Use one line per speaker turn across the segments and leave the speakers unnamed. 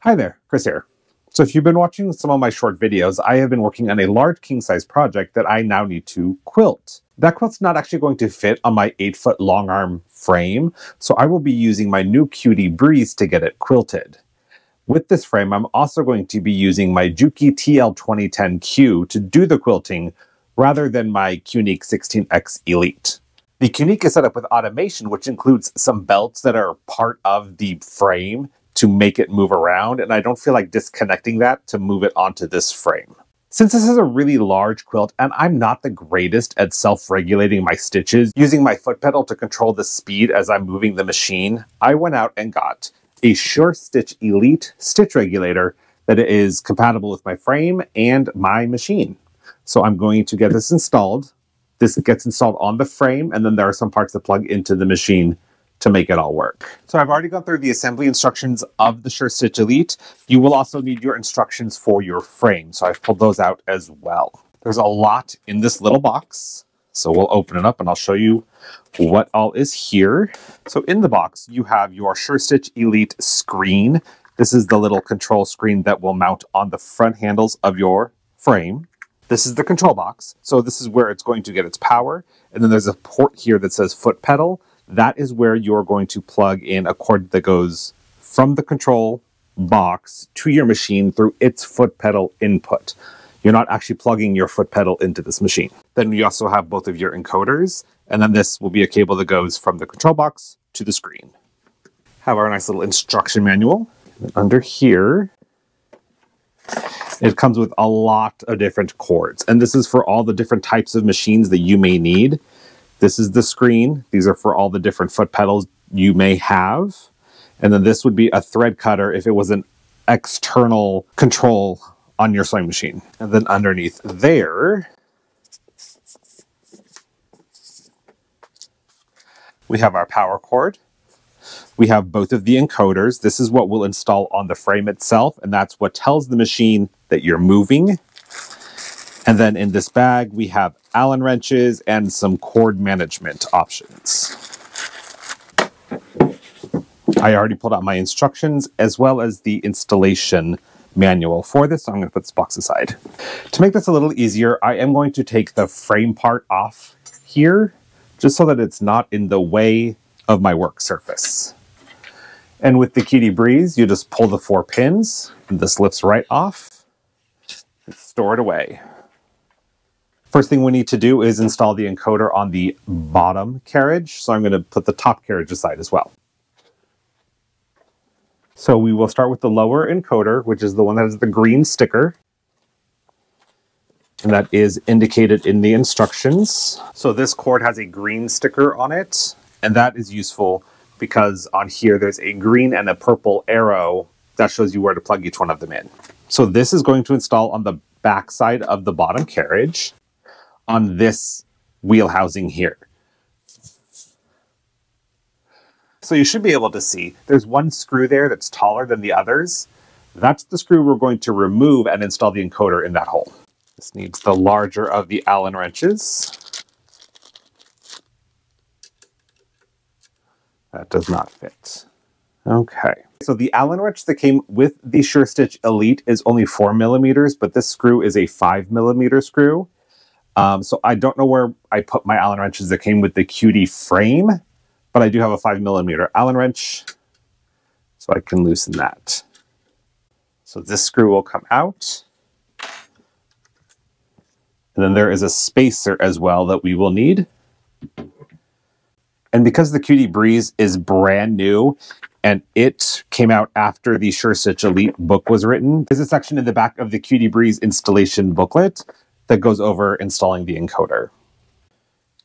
Hi there, Chris here. So if you've been watching some of my short videos, I have been working on a large king-size project that I now need to quilt. That quilt's not actually going to fit on my 8-foot long arm frame, so I will be using my new Cutie Breeze to get it quilted. With this frame, I'm also going to be using my Juki TL2010Q to do the quilting rather than my Qnique 16X Elite. The Qnique is set up with automation, which includes some belts that are part of the frame to make it move around, and I don't feel like disconnecting that to move it onto this frame. Since this is a really large quilt and I'm not the greatest at self-regulating my stitches, using my foot pedal to control the speed as I'm moving the machine, I went out and got a Sure Stitch Elite stitch regulator that is compatible with my frame and my machine. So I'm going to get this installed. This gets installed on the frame, and then there are some parts that plug into the machine to make it all work. So I've already gone through the assembly instructions of the Sure Stitch Elite. You will also need your instructions for your frame, so I've pulled those out as well. There's a lot in this little box, so we'll open it up and I'll show you what all is here. So in the box, you have your Sure Stitch Elite screen. This is the little control screen that will mount on the front handles of your frame. This is the control box. So this is where it's going to get its power. And then there's a port here that says foot pedal. That is where you're going to plug in a cord that goes from the control box to your machine through its foot pedal input. You're not actually plugging your foot pedal into this machine. Then you also have both of your encoders, and then this will be a cable that goes from the control box to the screen. Have our nice little instruction manual. And under here, it comes with a lot of different cords, and this is for all the different types of machines that you may need. This is the screen. These are for all the different foot pedals you may have. And then this would be a thread cutter if it was an external control on your sewing machine. And then underneath there, we have our power cord. We have both of the encoders. This is what we'll install on the frame itself, and that's what tells the machine that you're moving. And then in this bag, we have Allen wrenches and some cord management options. I already pulled out my instructions as well as the installation manual for this, so I'm going to put this box aside. To make this a little easier, I am going to take the frame part off here, just so that it's not in the way of my work surface. And with the Cutie Breeze, you just pull the 4 pins, and this lifts right off, and store it away. First thing we need to do is install the encoder on the bottom carriage, so I'm going to put the top carriage aside as well. So we will start with the lower encoder, which is the one that has the green sticker. And that is indicated in the instructions. So this cord has a green sticker on it, and that is useful because on here there's a green and a purple arrow that shows you where to plug each one of them in. So this is going to install on the back side of the bottom carriage on this wheel housing here. So you should be able to see there's one screw there that's taller than the others. That's the screw we're going to remove and install the encoder in that hole. This needs the larger of the Allen wrenches. That does not fit. Okay. So the Allen wrench that came with the Sure Stitch Elite is only 4 millimeters, but this screw is a 5 millimeter screw. So I don't know where I put my Allen wrenches that came with the Cutie frame, but I do have a 5 millimeter Allen wrench, so I can loosen that. So this screw will come out. And then there is a spacer as well that we will need. And because the Cutie Breeze is brand new and it came out after the Sure Stitch Elite book was written, there's a section in the back of the Cutie Breeze installation booklet that goes over installing the encoder.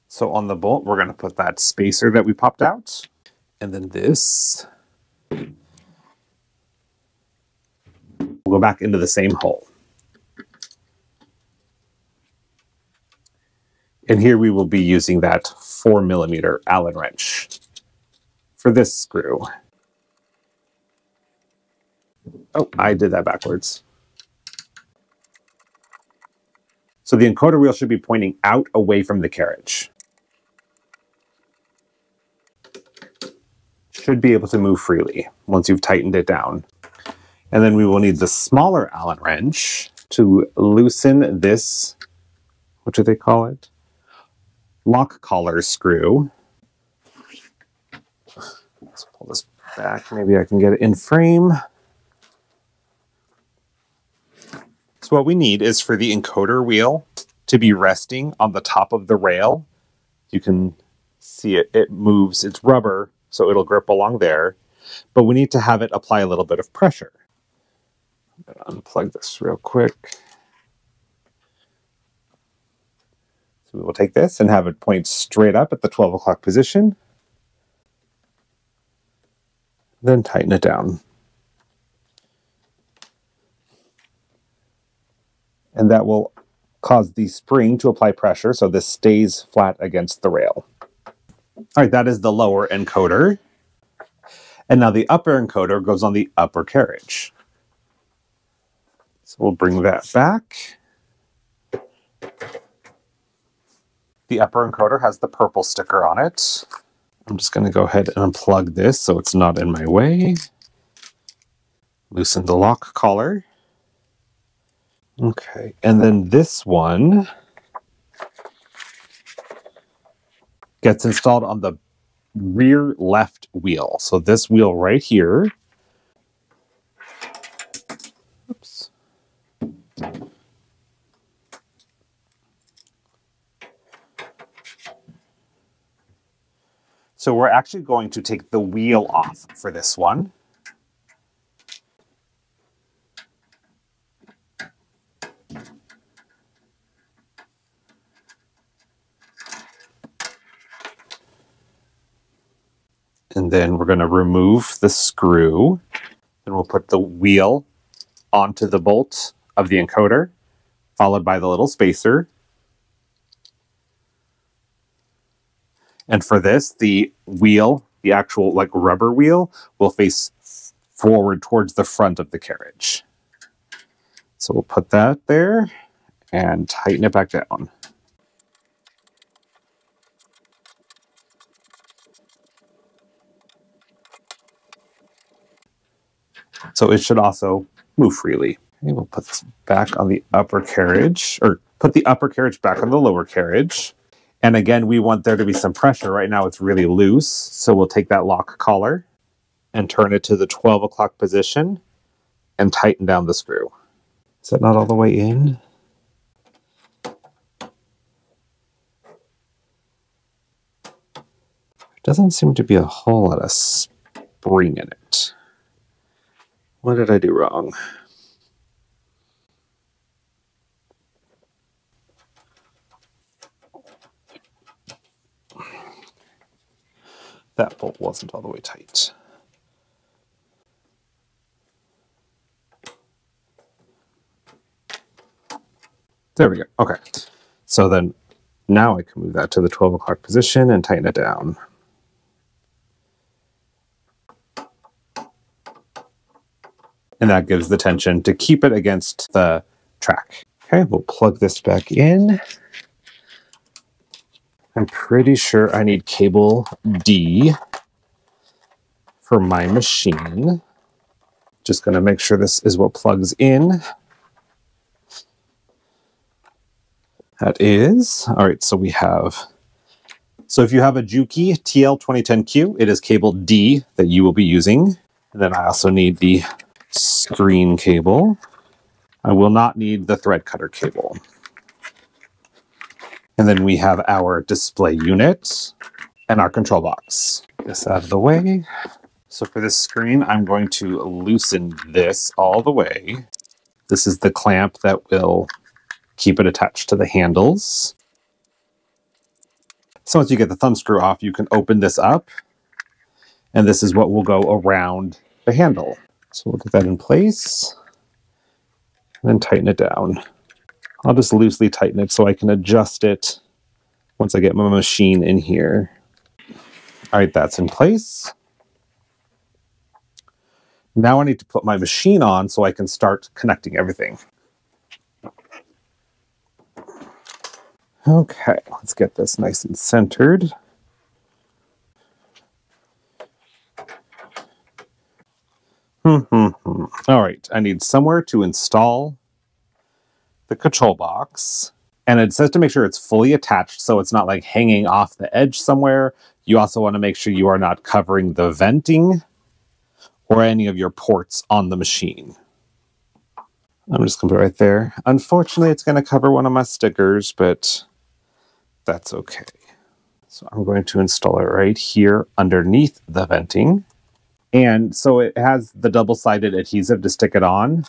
So on the bolt, we're going to put that spacer that we popped out. And then this will go back into the same hole. And here we will be using that 4 millimeter Allen wrench for this screw. Oh, I did that backwards. So the encoder wheel should be pointing out away from the carriage. Should be able to move freely once you've tightened it down. And then we will need the smaller Allen wrench to loosen this, what do they call it? Lock collar screw. Let's pull this back. Maybe I can get it in frame. So what we need is for the encoder wheel to be resting on the top of the rail. You can see it moves. It's rubber, so it'll grip along there. But we need to have it apply a little bit of pressure. I'm going to unplug this real quick. So we will take this and have it point straight up at the 12 o'clock position. Then tighten it down. And that will cause the spring to apply pressure so this stays flat against the rail. All right, that is the lower encoder. And now the upper encoder goes on the upper carriage. So we'll bring that back. The upper encoder has the purple sticker on it. I'm just going to go ahead and unplug this so it's not in my way. Loosen the lock collar. Okay, and then this one gets installed on the rear left wheel. So this wheel right here. Oops. So we're actually going to take the wheel off for this one. And then we're going to remove the screw. Then we'll put the wheel onto the bolt of the encoder, followed by the little spacer. And for this, the wheel, the actual like rubber wheel, will face forward towards the front of the carriage. So we'll put that there and tighten it back down. So it should also move freely. Okay, we'll put this back on the upper carriage, or put the upper carriage back on the lower carriage. And again, we want there to be some pressure. Right now it's really loose, so we'll take that lock collar and turn it to the 12 o'clock position and tighten down the screw. Is that not all the way in? There doesn't seem to be a whole lot of spring in it. What did I do wrong? That bolt wasn't all the way tight. There we go. Okay. So then now I can move that to the 12 o'clock position and tighten it down. And that gives the tension to keep it against the track. Okay, we'll plug this back in. I'm pretty sure I need cable D for my machine. Just going to make sure this is what plugs in. That is. All right, so we have... So if you have a Juki TL2010Q, it is cable D that you will be using. And then I also need the screen cable. I will not need the thread cutter cable. And then we have our display unit and our control box. Get this out of the way. So for this screen, I'm going to loosen this all the way. This is the clamp that will keep it attached to the handles. So once you get the thumb screw off, you can open this up. And this is what will go around the handle. So we'll get that in place and then tighten it down. I'll just loosely tighten it so I can adjust it once I get my machine in here. All right, that's in place. Now I need to put my machine on so I can start connecting everything. Okay, let's get this nice and centered. All right, I need somewhere to install the control box. And it says to make sure it's fully attached so it's not like hanging off the edge somewhere. You also want to make sure you are not covering the venting or any of your ports on the machine. I'm just going to put it right there. Unfortunately, it's going to cover one of my stickers, but that's okay. So I'm going to install it right here underneath the venting. And so it has the double-sided adhesive to stick it on.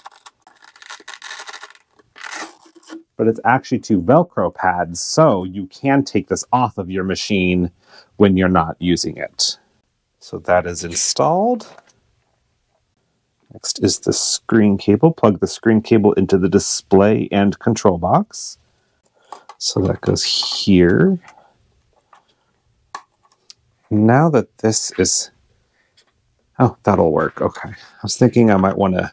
But it's actually two Velcro pads, so you can take this off of your machine when you're not using it. So that is installed. Next is the screen cable. Plug the screen cable into the display and control box. So that goes here. Now that this is... Oh, that'll work. Okay. I was thinking I might want to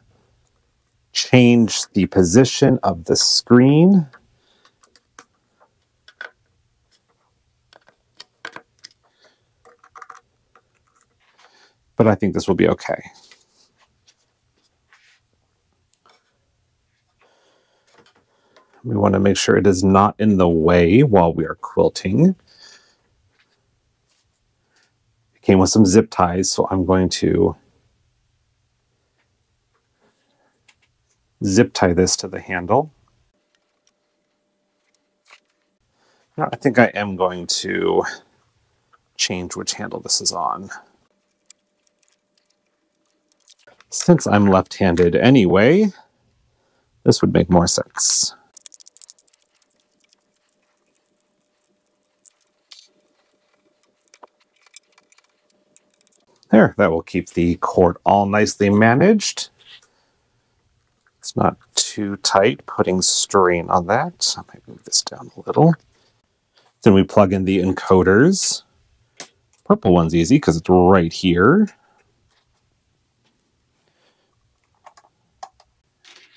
change the position of the screen. But I think this will be okay. We want to make sure it is not in the way while we are quilting. It came with some zip ties, so I'm going to zip tie this to the handle. Now, I think I am going to change which handle this is on. Since I'm left-handed anyway, this would make more sense. There, that will keep the cord all nicely managed. It's not too tight, putting strain on that. I might move this down a little. Then we plug in the encoders. Purple one's easy because it's right here.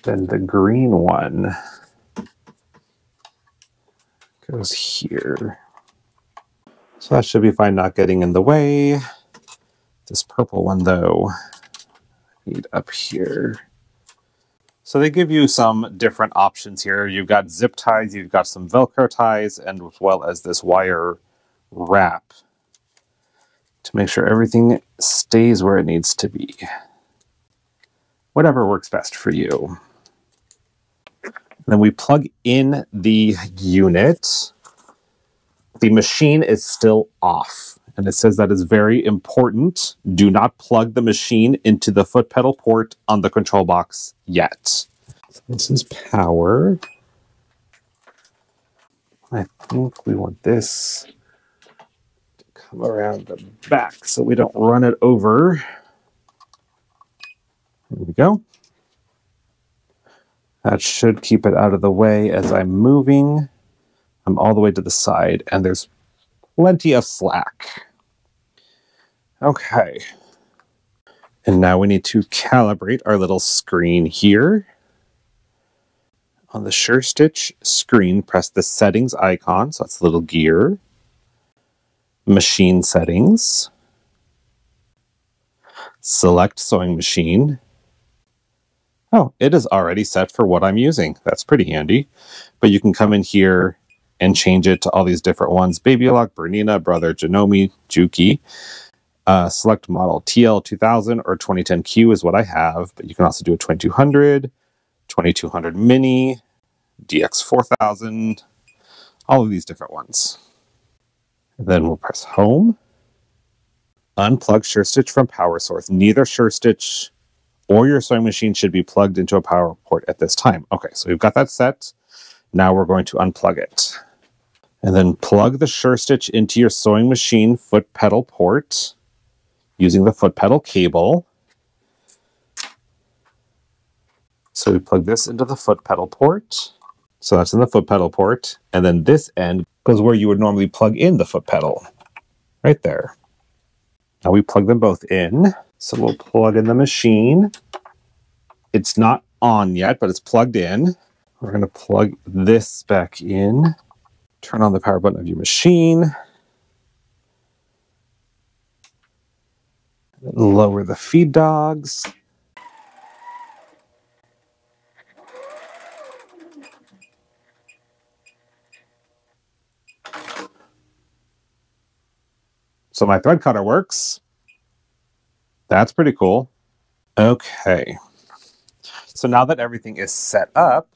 Then the green one goes here. So that should be fine, not getting in the way. This purple one, though, I need up here. So they give you some different options here. You've got zip ties, you've got some Velcro ties, and as well as this wire wrap to make sure everything stays where it needs to be. Whatever works best for you. Then we plug in the unit. The machine is still off, and it says that is very important. Do not plug the machine into the foot pedal port on the control box yet. So this is power. I think we want this to come around the back so we don't run it over. There we go. That should keep it out of the way as I'm moving. I'm all the way to the side, and there's plenty of slack. Okay. And now we need to calibrate our little screen here. On the Sure Stitch screen, press the settings icon, so that's the little gear. Machine settings. Select sewing machine. Oh, it is already set for what I'm using. That's pretty handy. But you can come in here and change it to all these different ones. Babylock, Bernina, Brother, Janome, Juki. Select model TL2000 or 2010Q is what I have, but you can also do a 2200, 2200 Mini, DX4000, all of these different ones. And then we'll press Home. Unplug Sure Stitch from power source. Neither Sure Stitch or your sewing machine should be plugged into a power port at this time. Okay, so we've got that set. Now we're going to unplug it. And then plug the Sure Stitch into your sewing machine foot pedal port using the foot pedal cable. So we plug this into the foot pedal port. So that's in the foot pedal port. And then this end goes where you would normally plug in the foot pedal. Right there. Now we plug them both in. So we'll plug in the machine. It's not on yet, but it's plugged in. We're going to plug this back in. Turn on the power button of your machine. Lower the feed dogs. So my thread cutter works. That's pretty cool. Okay. So now that everything is set up,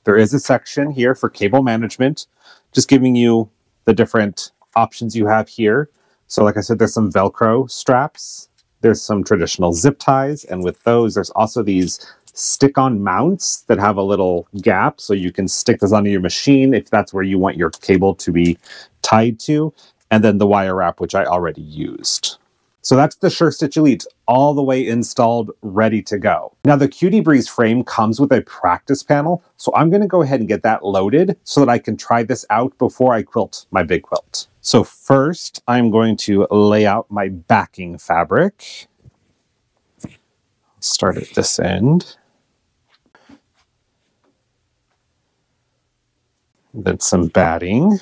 there is a section here for cable management, just giving you the different options you have here. So like I said, there's some Velcro straps. There's some traditional zip ties. And with those, there's also these stick-on mounts that have a little gap. So you can stick this onto your machine if that's where you want your cable to be tied to. And then the wire wrap, which I already used. So that's the SureStitch Elite, all the way installed, ready to go. Now the Cutie Breeze frame comes with a practice panel, so I'm going to go ahead and get that loaded so that I can try this out before I quilt my big quilt. So first, I'm going to lay out my backing fabric. Start at this end. Then some batting.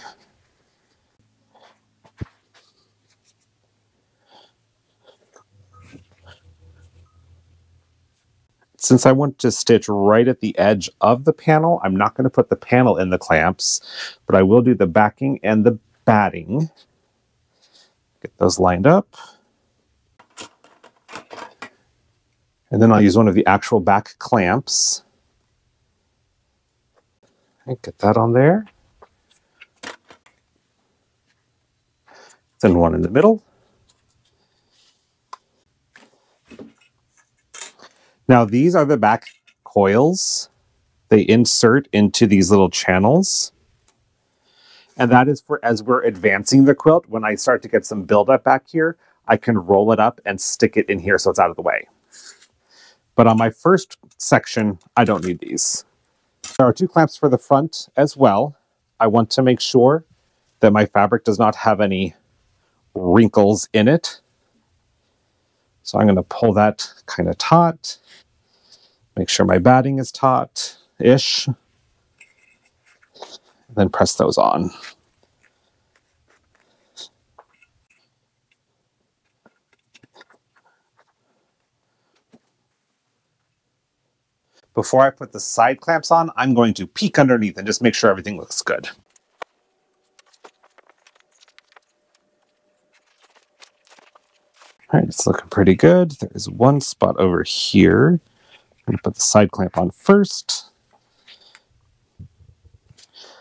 Since I want to stitch right at the edge of the panel, I'm not going to put the panel in the clamps, but I will do the backing and the batting. Get those lined up. And then I'll use one of the actual back clamps. And get that on there. Then one in the middle. Now these are the back coils. They insert into these little channels. And that is for as we're advancing the quilt, when I start to get some buildup back here, I can roll it up and stick it in here so it's out of the way. But on my first section, I don't need these. There are 2 clamps for the front as well. I want to make sure that my fabric does not have any wrinkles in it. So I'm going to pull that kind of taut. Make sure my batting is taut-ish. Then press those on. Before I put the side clamps on, I'm going to peek underneath and just make sure everything looks good. All right, it's looking pretty good. There's one spot over here. I'm going to put the side clamp on first.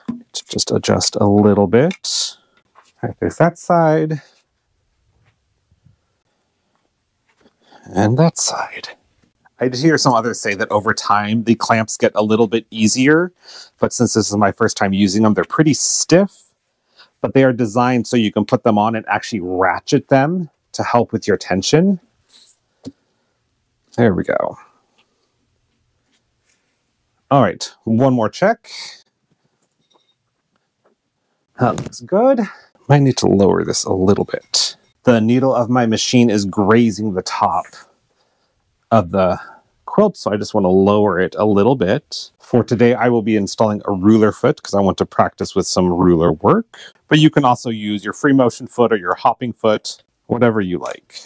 To just adjust a little bit. All right, there's that side. And that side. I did hear some others say that over time, the clamps get a little bit easier, but since this is my first time using them, they're pretty stiff, but they are designed so you can put them on and actually ratchet them to help with your tension. There we go. All right, one more check. That looks good. Might need to lower this a little bit. The needle of my machine is grazing the top of the quilt, so I just want to lower it a little bit. For today, I will be installing a ruler foot because I want to practice with some ruler work. But you can also use your free motion foot or your hopping foot, whatever you like.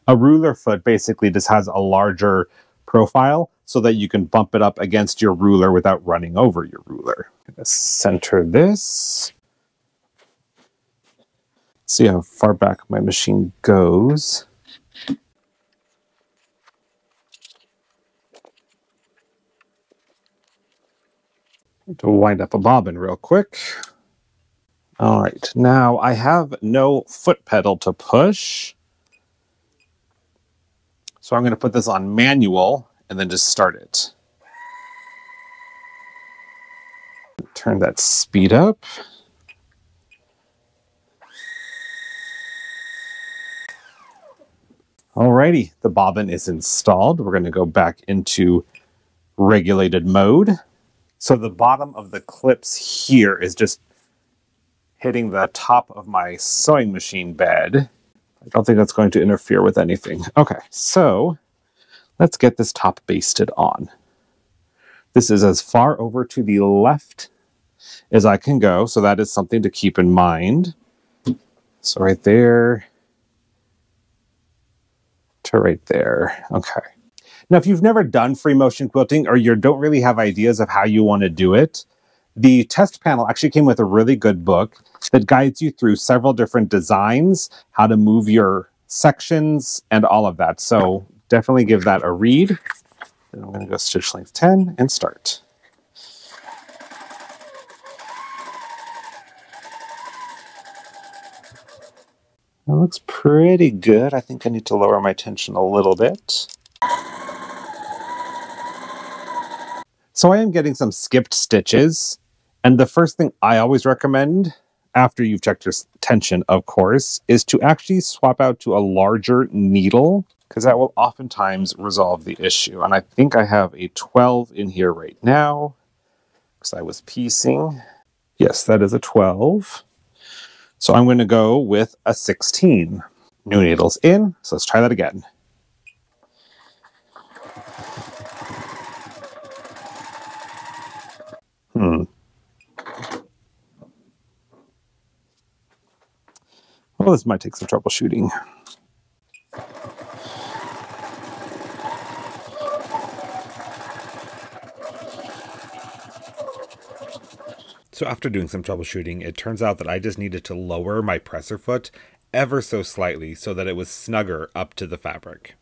A ruler foot basically just has a larger profile so that you can bump it up against your ruler without running over your ruler. I'm going to center this. See how far back my machine goes. To wind up a bobbin real quick. All right, now I have no foot pedal to push. So I'm going to put this on manual and then just start it. Turn that speed up. Alrighty, the bobbin is installed. We're going to go back into regulated mode. So the bottom of the clips here is just hitting the top of my sewing machine bed. I don't think that's going to interfere with anything. Okay, so let's get this top basted on. This is as far over to the left as I can go, so that is something to keep in mind. So right there to right there. Okay. Now, if you've never done free motion quilting or you don't really have ideas of how you want to do it, The test panel actually came with a really good book that guides you through several different designs, how to move your sections, and all of that. So definitely give that a read. And I'm going to go stitch length 10 and start. That looks pretty good. I think I need to lower my tension a little bit. So I am getting some skipped stitches. And the first thing I always recommend, after you've checked your tension, of course, is to actually swap out to a larger needle, because that will oftentimes resolve the issue. And I think I have a 12 in here right now, because I was piecing. Yes, that is a 12. So I'm going to go with a 16. New needles in, so let's try that again. Well, this might take some troubleshooting. So after doing some troubleshooting, it turns out that I just needed to lower my presser foot ever so slightly so that it was snugger up to the fabric.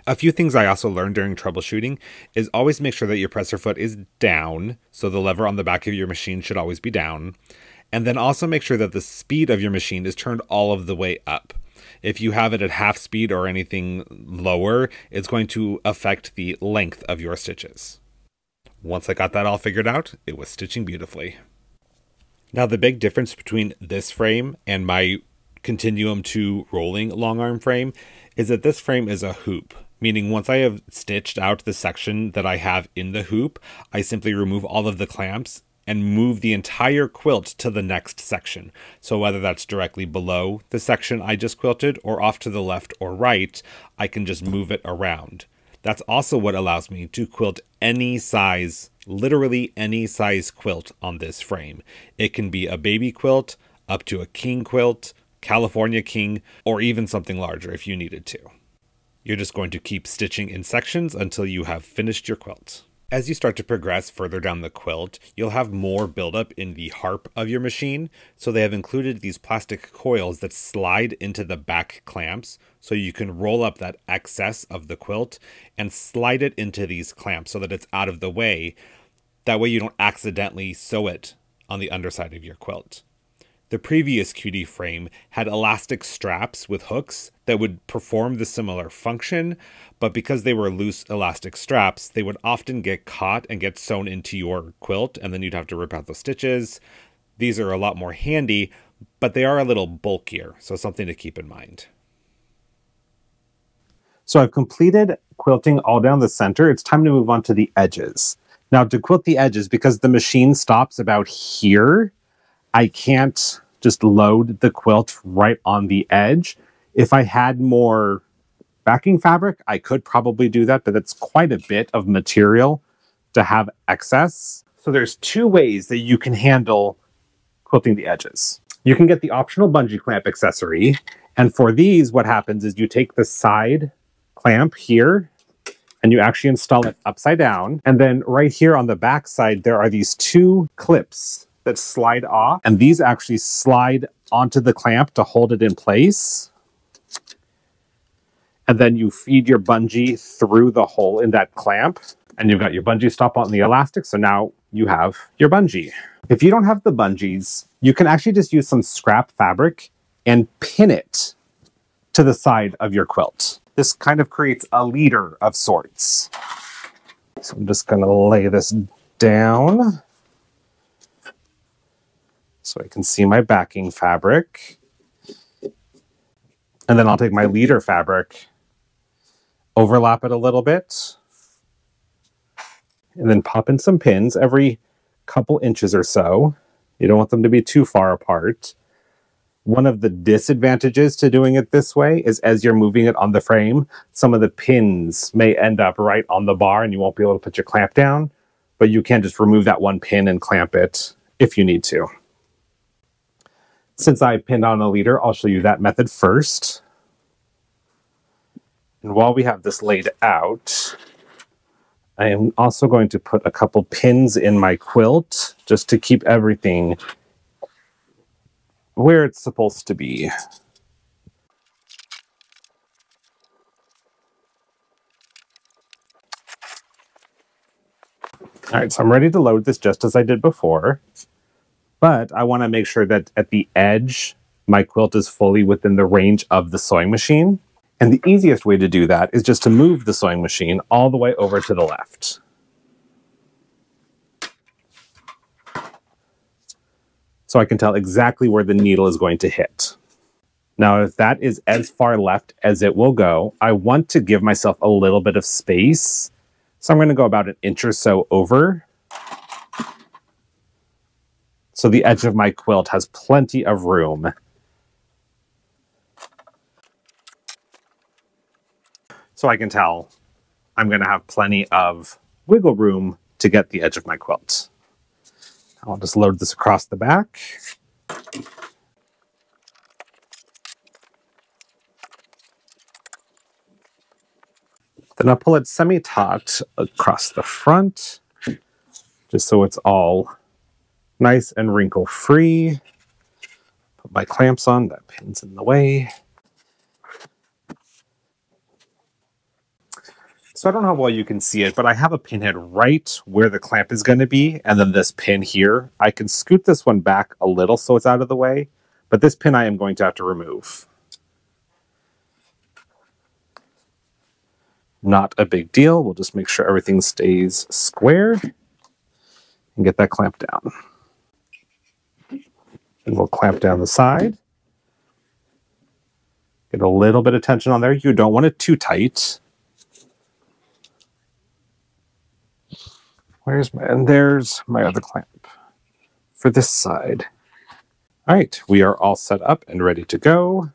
A few things I also learned during troubleshooting is always make sure that your presser foot is down, so the lever on the back of your machine should always be down, and then also make sure that the speed of your machine is turned all of the way up. If you have it at half speed or anything lower, it's going to affect the length of your stitches. Once I got that all figured out, it was stitching beautifully. Now the big difference between this frame and my Continuum 2 rolling long arm frame is that this frame is a hoop, meaning once I have stitched out the section that I have in the hoop, I simply remove all of the clamps and move the entire quilt to the next section. So whether that's directly below the section I just quilted or off to the left or right, I can just move it around. That's also what allows me to quilt any size, literally any size quilt on this frame. It can be a baby quilt, up to a king quilt, California king, or even something larger if you needed to. You're just going to keep stitching in sections until you have finished your quilt. As you start to progress further down the quilt, you'll have more buildup in the harp of your machine, so they have included these plastic coils that slide into the back clamps, so you can roll up that excess of the quilt and slide it into these clamps so that it's out of the way. That way you don't accidentally sew it on the underside of your quilt. The previous Cutie frame had elastic straps with hooks that would perform the similar function, but because they were loose elastic straps, they would often get caught and get sewn into your quilt, and then you'd have to rip out those stitches. These are a lot more handy, but they are a little bulkier, so something to keep in mind. So I've completed quilting all down the center. It's time to move on to the edges. Now to quilt the edges, because the machine stops about here, I can't just load the quilt right on the edge. If I had more backing fabric, I could probably do that, but it's quite a bit of material to have excess. So there's two ways that you can handle quilting the edges. You can get the optional bungee clamp accessory, and for these, what happens is you take the side clamp here, and you actually install it upside down, and then right here on the back side, there are these two clips that slide off, and these actually slide onto the clamp to hold it in place. And then you feed your bungee through the hole in that clamp, and you've got your bungee stop on the elastic, so now you have your bungee. If you don't have the bungees, you can actually just use some scrap fabric and pin it to the side of your quilt. This kind of creates a leader of sorts. So I'm just gonna lay this down so I can see my backing fabric. And then I'll take my leader fabric, overlap it a little bit, and then pop in some pins every couple inches or so. You don't want them to be too far apart. One of the disadvantages to doing it this way is as you're moving it on the frame, some of the pins may end up right on the bar and you won't be able to put your clamp down, but you can just remove that one pin and clamp it if you need to. Since I pinned on a leader, I'll show you that method first. And while we have this laid out, I am also going to put a couple pins in my quilt just to keep everything where it's supposed to be. All right, so I'm ready to load this just as I did before, but I want to make sure that at the edge, my quilt is fully within the range of the sewing machine. And the easiest way to do that is just to move the sewing machine all the way over to the left. So I can tell exactly where the needle is going to hit. Now, if that is as far left as it will go, I want to give myself a little bit of space. So I'm going to go about an inch or so over. So the edge of my quilt has plenty of room. So I can tell I'm going to have plenty of wiggle room to get the edge of my quilt. I'll just load this across the back. Then I'll pull it semi-taut across the front, just so it's all nice and wrinkle-free. Put my clamps on, that pin's in the way. So I don't know how well you can see it, but I have a pinhead right where the clamp is going to be, and then this pin here. I can scoot this one back a little so it's out of the way, but this pin I am going to have to remove. Not a big deal. We'll just make sure everything stays square and get that clamp down. And we'll clamp down the side. Get a little bit of tension on there. You don't want it too tight. And there's my other clamp for this side. All right, we are all set up and ready to go.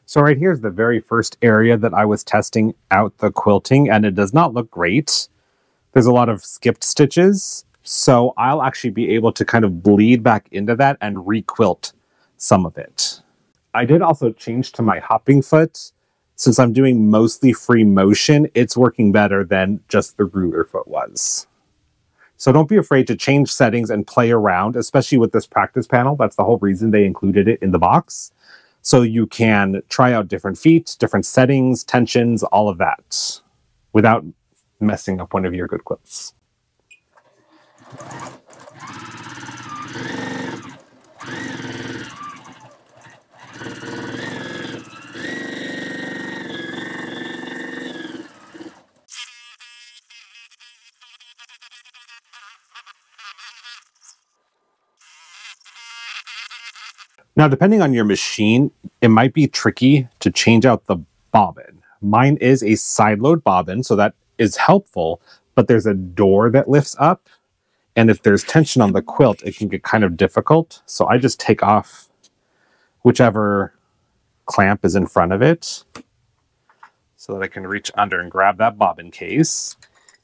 So right here's the very first area that I was testing out the quilting, and it does not look great. There's a lot of skipped stitches, so I'll actually be able to kind of bleed back into that and re-quilt some of it. I did also change to my hopping foot. Since I'm doing mostly free motion, it's working better than just the ruler foot was. So don't be afraid to change settings and play around, especially with this practice panel. That's the whole reason they included it in the box. So you can try out different feet, different settings, tensions, all of that, without messing up one of your good quilts. Now, depending on your machine, it might be tricky to change out the bobbin. Mine is a side load bobbin, so that is helpful, but there's a door that lifts up, and if there's tension on the quilt, it can get kind of difficult. So I just take off whichever clamp is in front of it so that I can reach under and grab that bobbin case.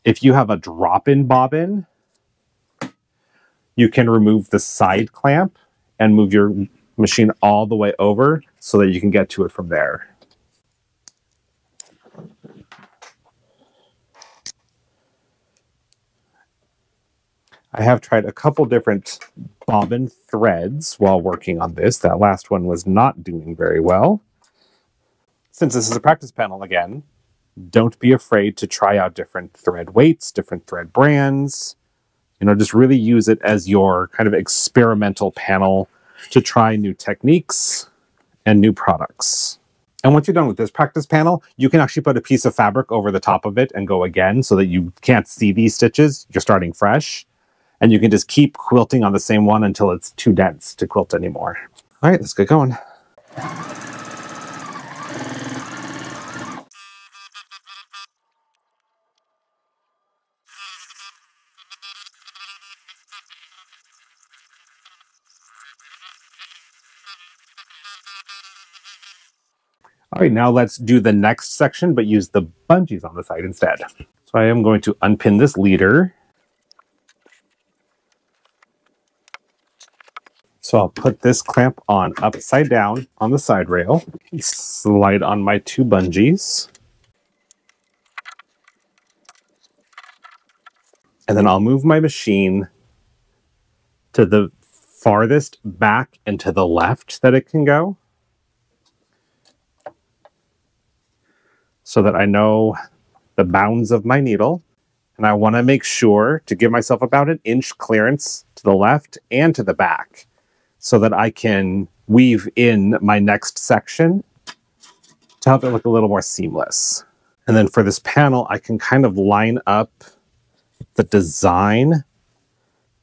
If you have a drop-in bobbin, you can remove the side clamp and move your machine all the way over so that you can get to it from there. I have tried a couple different bobbin threads while working on this. That last one was not doing very well. Since this is a practice panel again, don't be afraid to try out different thread weights, different thread brands. You know, just really use it as your kind of experimental panel to try new techniques and new products. And once you're done with this practice panel, you can actually put a piece of fabric over the top of it and go again so that you can't see these stitches. You're starting fresh. And you can just keep quilting on the same one until it's too dense to quilt anymore. All right, let's get going. All right, now let's do the next section, but use the bungees on the side instead. So I am going to unpin this leader. So I'll put this clamp on upside down on the side rail, slide on my two bungees. And then I'll move my machine to the farthest back and to the left that it can go, so that I know the bounds of my needle. And I want to make sure to give myself about an inch clearance to the left and to the back, so that I can weave in my next section to help it look a little more seamless. And then for this panel, I can kind of line up the design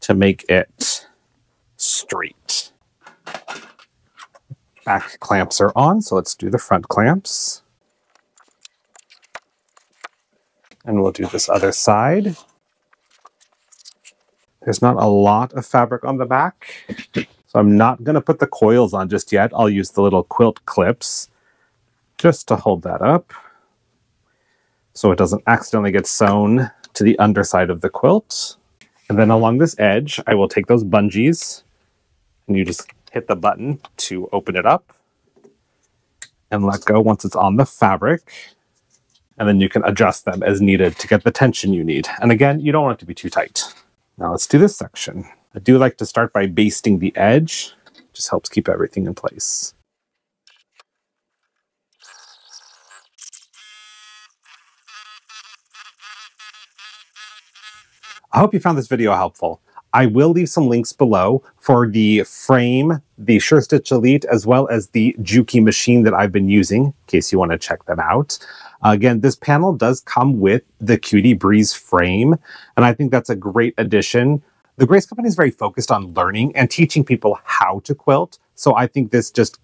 to make it straight. Back clamps are on, so let's do the front clamps. And we'll do this other side. There's not a lot of fabric on the back, so I'm not going to put the coils on just yet. I'll use the little quilt clips just to hold that up so it doesn't accidentally get sewn to the underside of the quilt. And then along this edge, I will take those bungees, and you just hit the button to open it up and let go once it's on the fabric. And then you can adjust them as needed to get the tension you need. And again, you don't want it to be too tight. Now let's do this section. I do like to start by basting the edge. Just helps keep everything in place. I hope you found this video helpful. I will leave some links below for the frame, the Sure Stitch Elite, as well as the Juki machine that I've been using, in case you want to check them out. Again, this panel does come with the Cutie Breeze frame, and I think that's a great addition. The Grace Company is very focused on learning and teaching people how to quilt, so I think this just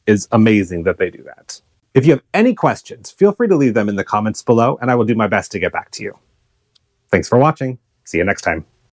is amazing that they do that. If you have any questions, feel free to leave them in the comments below, and I will do my best to get back to you. Thanks for watching. See you next time.